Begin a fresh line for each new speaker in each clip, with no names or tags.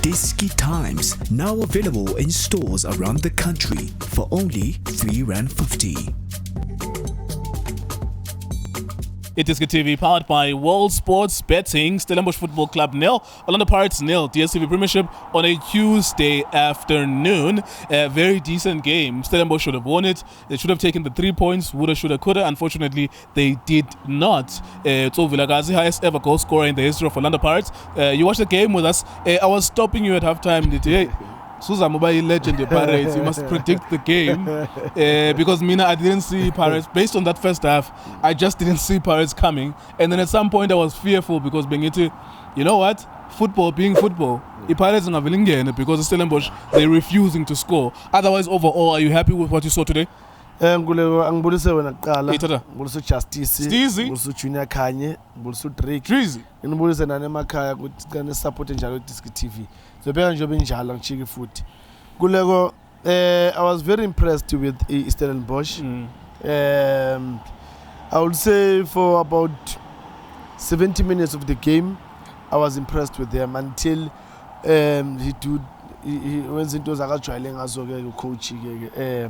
Disky Times, now available in stores around the country for only R3.50.
iDiskiTV powered by World Sports Betting. Stellenbosch Football Club 0, Orlando Pirates 0. DStv Premiership on a Tuesday afternoon. A very decent game. Stellenbosch should have won it. They should have taken the 3 points. Woulda, shoulda, coulda. Unfortunately, they did not. Tso Vilakazi, highest ever goal scorer in the history of Orlando Pirates. You watched the game with us. I was stopping you at halftime. Hey, Suza Mobile legend Pirates, you must predict the game because I didn't see Pirates. Based on that first half, I just didn't see Pirates coming, and then at some point I was fearful because Bengiti, you know what, football being football, the Pirates are willing because Stellenbosch, they're refusing to score. Otherwise, overall, are you happy with what you saw today?
Angibulise wena kuqala ngibulise Justice ngibulise Junior Khanye ngibulise Preez ngibulise nane emakhaya ukuthi cane support njalo iDiskiTV zobeka nje benjalo ngijike futhi kuleko I was very impressed with Stellenbosch. I would say for about 70 minutes of the game I was impressed with them until he wenza into zakajwayele ngazo ke coach ke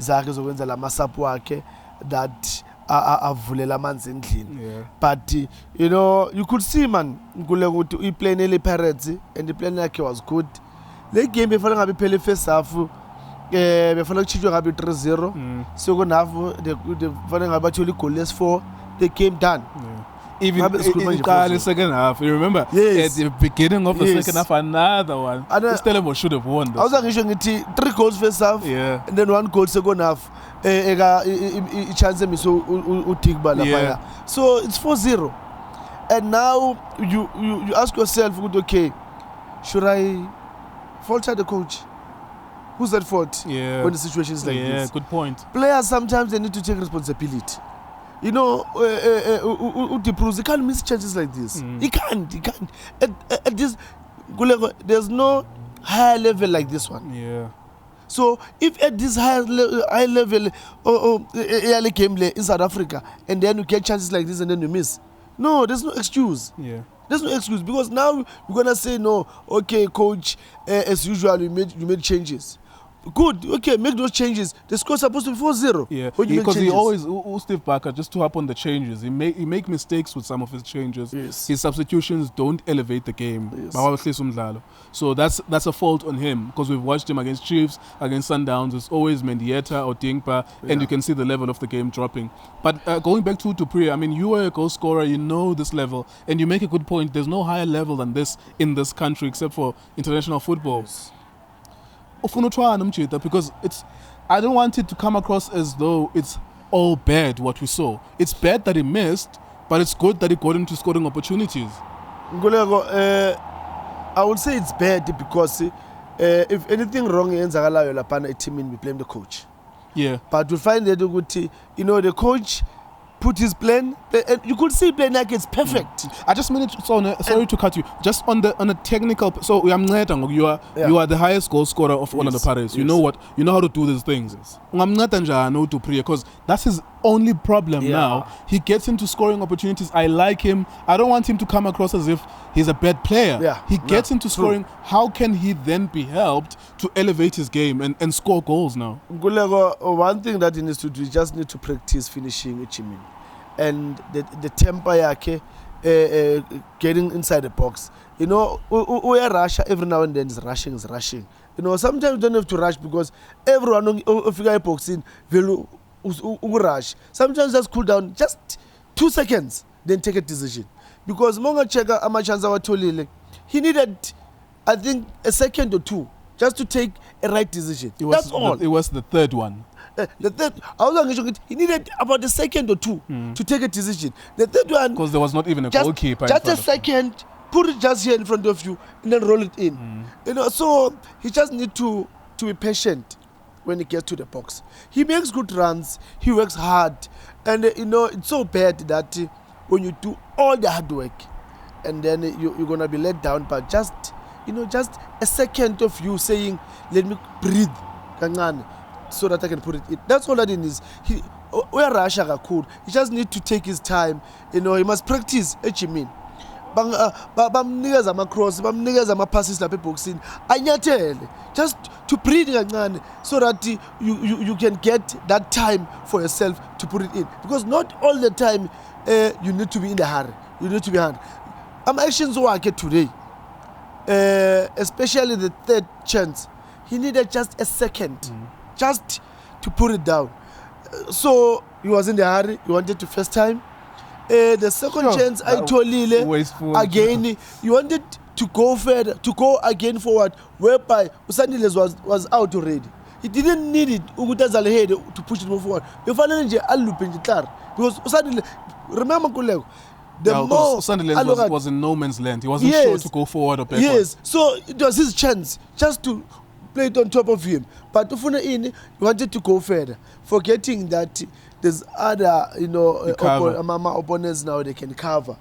zakhe zokwenza lamasapu wakhe that avulela amanzi endlini. But you know, you could see man ngule ukuthi uyiplan ele Pirates and the plan yakhe was good. Le game befana ngabe phele first half befana kuchithwa ngabe 3-0 second half they befana ngabe batholi goalless 4, the game done.
Even in the second half, you remember at the beginning of the second half, another one. Stellenbosch should have won this.
I was actually 3 goals first half, and then 1 goal second half. Chance me so it's 4-0, and now you ask yourself, okay, should I falter the coach? Who's at fault when the situation is like this?
Yeah, good point.
Players sometimes they need to take responsibility. You know, Preez, he can't miss chances like this. He can't. At this, there's no higher level like this one.
Yeah.
So if at this high level, early game in South Africa, and then you get chances like this and then you miss, no, there's no excuse.
Yeah.
There's no excuse because now you're gonna say no. Okay, coach, as usual, you made changes. Good, okay, make those changes. The score's supposed to be 4-0.
Yeah, because he always, Steve Barker, just to happen the changes. He make mistakes with some of his changes.
Yes.
His substitutions don't elevate the game.
Yes.
So that's a fault on him because we've watched him against Chiefs, against Sundowns. It's always Mendieta or Dingpa, and you can see the level of the game dropping. But going back to Preez, I mean, you are a goal scorer, you know this level, and you make a good point. There's no higher level than this in this country except for international football.
Yes.
Because I don't want it to come across as though it's all bad what we saw. It's bad that he missed, but it's good that he got into scoring opportunities.
I would say it's bad because if anything wrong enzakalayo lapha team we blame the coach.
Yeah.
But we find that the coach put his plan, and you could see plan like it's perfect.
I just mean it. Sorry to cut you. Just on a technical. So you are the highest goal scorer of Orlando Pirates. You know you know how to do these things. Because that's his only problem now. He gets into scoring opportunities. I like him. I don't want him to come across as if he's a bad player.
Yeah.
He gets into scoring. How can he then be helped to elevate his game and score goals now?
One thing that he needs to do is just need to practice finishing Ichimin. And the temper yake getting inside the box. You know, we are rush every now and then is rushing. You know, sometimes you don't have to rush because everyone figure boxing will rush. Sometimes just cool down just 2 seconds, then take a decision. Because Monga Cheka Amachanza Watolile, he needed, I think, a second or 2 just to take a right decision. That's all.
It was the third one.
The third, he needed about a second or 2 to take a decision. The third one,
because there was not even a goalkeeper.
Just a second, put it just here in front of you, and then roll it in. You know, so he just need to be patient when he gets to the box. He makes good runs. He works hard, and it's so bad that when you do all the hard work, and then you're gonna be let down. But just a second of you saying, "Let me breathe," so that I can put it in. That's all that it is. We are Russia cool. He just need to take his time. He must practice. bamnikeza ama-cross, bamnikeza ama-passes lapha eboxini, anyathele just to breathe kancane so that you can get that time for yourself to put it in, because not all the time you need to be in a hurry, you need to be hard. Ama-actions wakhe today, especially the third chance, he needed just a second just to put it down. So he was in the hurry, he wanted to first time. The second chance, I told Lile again, he wanted to go further, to go again forward, whereby Usandiles was out already. He didn't need it to push it more forward. Because Usandile, remember Kulego, the more
Usandiles was in no man's land. He wasn't sure to go forward or backward.
Yes, so it was his chance just to play it on top of him. But Ufuna he wanted to go further, forgetting that there's other, opponents now they can cover,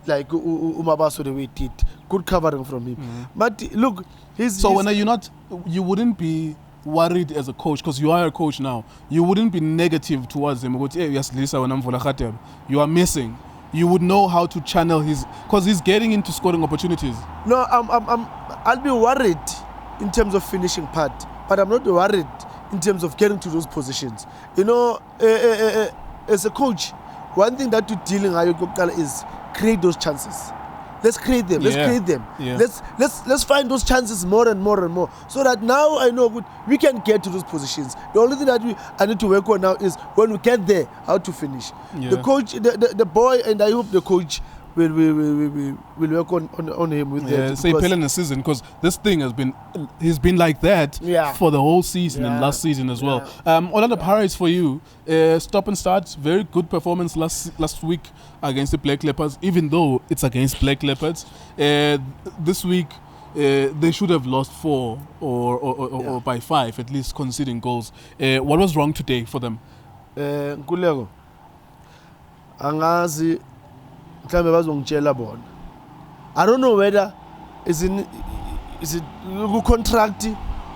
like Umabaso the way it did. Good covering from him. But look, you wouldn't be worried as a coach, because you are a coach now. You wouldn't be negative towards him. You are missing. You would know how to channel because he's getting into scoring opportunities. No, I'll be worried in terms of finishing part, but I'm not worried in terms of getting to those positions. As a coach, one thing that you're dealing with is create those chances. Let's create them. Let's create them.
Yeah.
Let's find those chances more and more and more, so that now I know we can get to those positions. The only thing that I need to work on now is when we get there, how to finish.
Yeah.
The coach, the boy, and I hope the coach will work on him with that.
Say Pelin a season, because this thing he's been like that for the whole season and last season as well. Orlando Pirates for you, stop and start, very good performance last week against the Black Leopards, even though it's against Black Leopards. This week they should have lost 4 or by 5 at least, conceding goals. What was wrong today for them?
Nkuleko angazi mhlambe bazongitshela bona. I don't know whether is it contract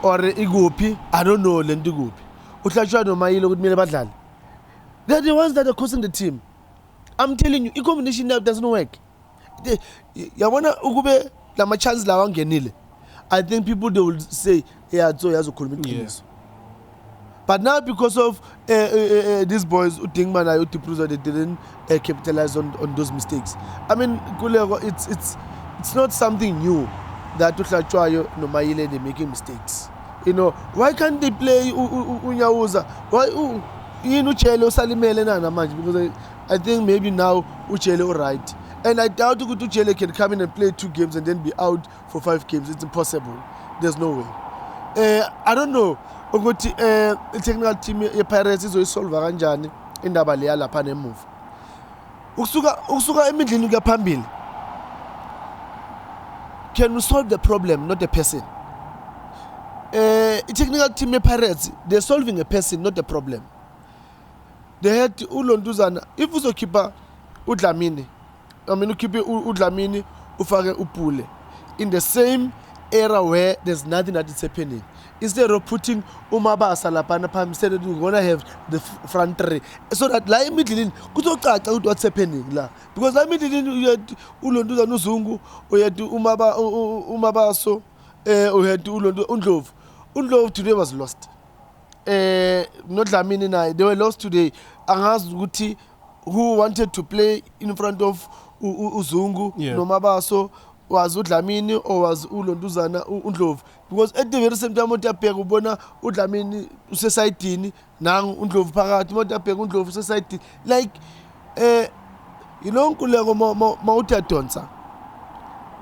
or iguphi. I don't know lento iguphi. Uhlashwa noMaela ukuthi kumele badlale. They're the ones that are causing the team. I'm telling you, combination now doesn't work. Yabona ukube lama chance lawa ngenile. I think people they will say so yazokhuluma iqiniso. But now because of these boys, Utingman and Preez, they didn't capitalize on those mistakes. I mean, it's not something new that Uhlachwayo no Maela they're making mistakes. Why can't they play Unyawuza? Why Uchele Salimele na manje? Because I think maybe now Uchele all right. And I doubt Uchele can come in and play 2 games and then be out for 5 games. It's impossible. There's no way. I don't know. Ukuthi technical team ye-Pirates izoyisolva kanjani indaba leya lapha nemuva. Ukusuka emidlini kuya phambili. Can we solve the problem, not the person? Technical team ye-Pirates, they're solving a person, not the problem. They had uLonduzana. If uzokhipha uDlamini, ukhiphe uDlamini ufake uPule in the same era where there's nothing that is happening. Instead of putting Umabasa lapana pam, instead of you're gonna have the front three, so that la middle kuzocaca what's happening la, because la middle you had uLonduza noZungu, or you had Umabaso, or you had Undlovu today was lost. Not Lamini and I, they were lost today. Angaz Guti, who wanted to play in front of Uzungu, Nomabaso, was Udlamini or was Ulonduzana Undlovu. Because at the very same time, Ubona Udlamini society, Nang Undlovu Parat, Undlovu society. Like, Kulego Mauta Tonsa.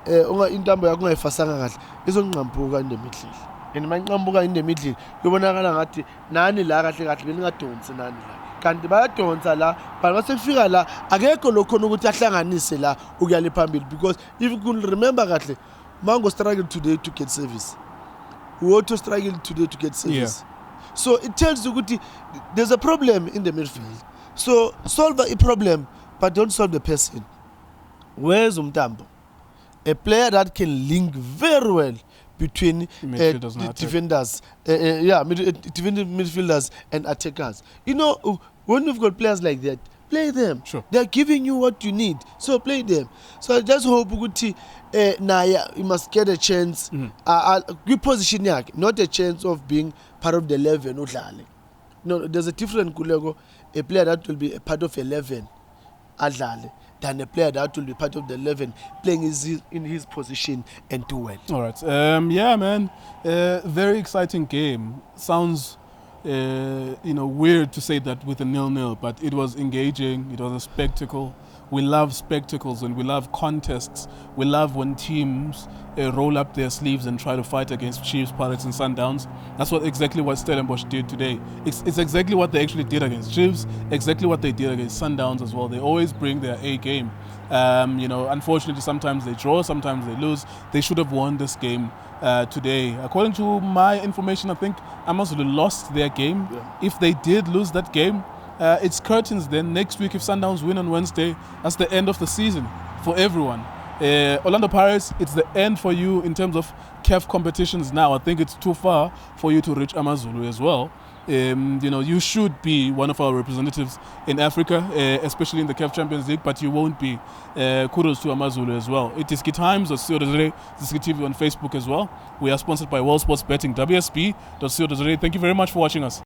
Unga intambo yakho ngayifasanga kahle izonqambuka in the middle. And manqambuka in the middle yobonakala ngathi nani la kahle kahle belingadonsi nani la. Kanti bayadonsa la, but masefika la akekho lokho ukuthi ahlanganise la ukuyale phambili, because if you can remember kahle, Mango struggled today to get service. Woto struggled today to get service. So it tells you ukuthi there's a problem in the midfield. So solve a problem, but don't solve the person. Where's Umtambo? A player that can link very well between defenders, midfielders and attackers. When we've got players like that, play them.
Sure.
They're giving you what you need, so play them. So I just hope ukuthi Naya, you must get a chance. Good position yakhe, not a chance of being part of the 11 udlale. No, there's a different kulego, a player that will be a part of 11 adlale than a player that will be part of the 11 playing in his position and do well.
All right. Yeah, man. Very exciting game. Sounds weird to say that with a 0-0, but it was engaging. It was a spectacle. We love spectacles and we love contests. We love when teams roll up their sleeves and try to fight against Chiefs, Pirates and Sundowns. That's exactly what Stellenbosch did today. It's exactly what they actually did against Chiefs, exactly what they did against Sundowns as well. They always bring their A game. Unfortunately, sometimes they draw, sometimes they lose. They should have won this game today. According to my information, I think Amazulu lost their game.
Yeah.
If they did lose that game, it's curtains then. Next week, if Sundowns win on Wednesday, that's the end of the season for everyone. Orlando Pirates, it's the end for you in terms of CAF competitions now. I think it's too far for you to reach Amazulu as well. You should be one of our representatives in Africa, especially in the CAF Champions League, but you won't be. Kudos to Amazulu as well. It is DStv on Facebook as well. We are sponsored by World Sports Betting, WSB.co.za. Thank you very much for watching us.